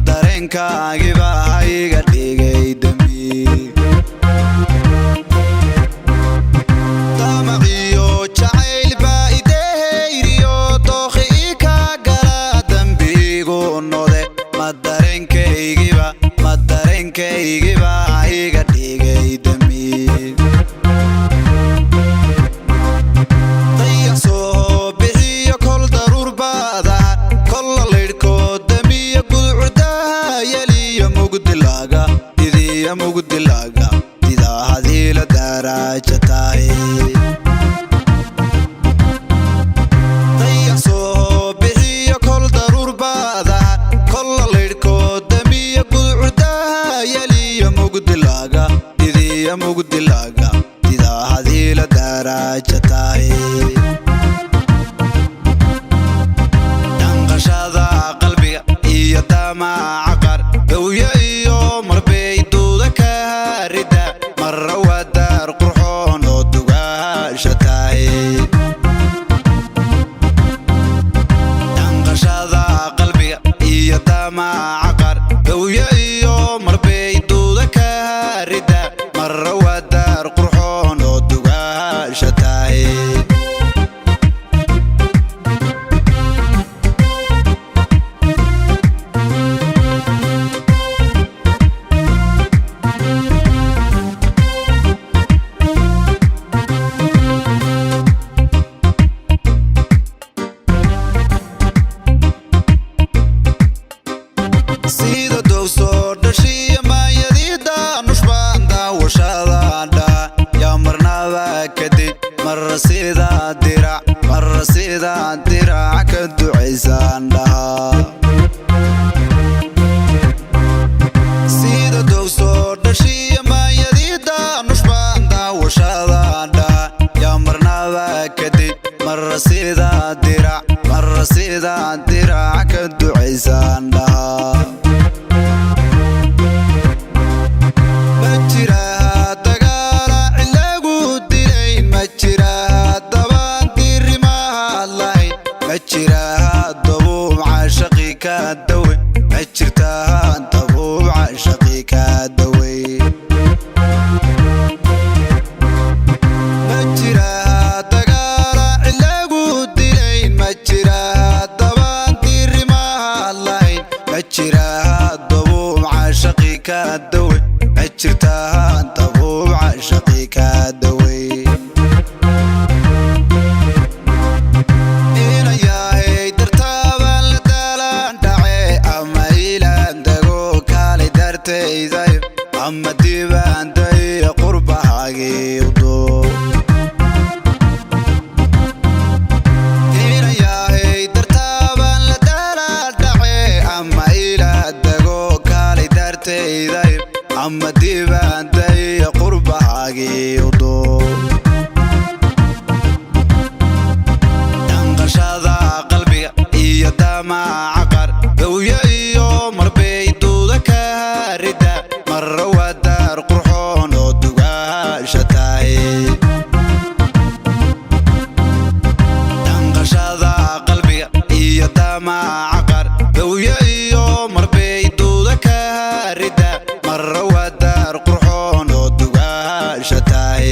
dareenkaagiba iga dhigay dambi damaciyo jacayl baa idehayriyo dookhi ka gala dambigu node dareenkaygiba iga dhigay dambi dayax soo bixiyo kol daruur baada kol laydhko damiyo gudcurdaha yaliyo mugdilaga didaa hadii la daraaja tahay dayax soo bixiyo kol daruur baada kol laydhko damiyo gudcurdaha yaliyo mugdilaga didaa hadii la daraaja tahay danqashada qalbiga iyo damaca qar gawya iyo marbay duuda ka harida marra waa daar qurxoon oo dugaasha tahay danqashada qalbiga iyo damaca qar gawya iyo marbay duuda ka harida marra waa daar qurxoon oo dugaasha tahay sida dowsoo dhashiya maayadida nushbaan daawashadaadha yaa marnaba kadib marra sidaa dirac ka ducaysaan dhahaa sida dowsoo dhashiya maayadida nushbaan daawashadaadha yaa marnaba kadib marra sidaa dirac ka ducaysaan dhahaa ama dibaanday qurbahaagiydo inayahay dartaabaan la daladhace ama ila dago kaalay dartayday ama dibaanday qurbahaagiydo danqashada qalbiga iyo damaca qar gawya iyo marbay duuda ka harida marra waa daar qurxoon oo dugaasha tahay danqashada qalbiga iyo damaca qar gawya iyo marbay duuda ka harida marra waa daar qurxoon oo dugaasha tahay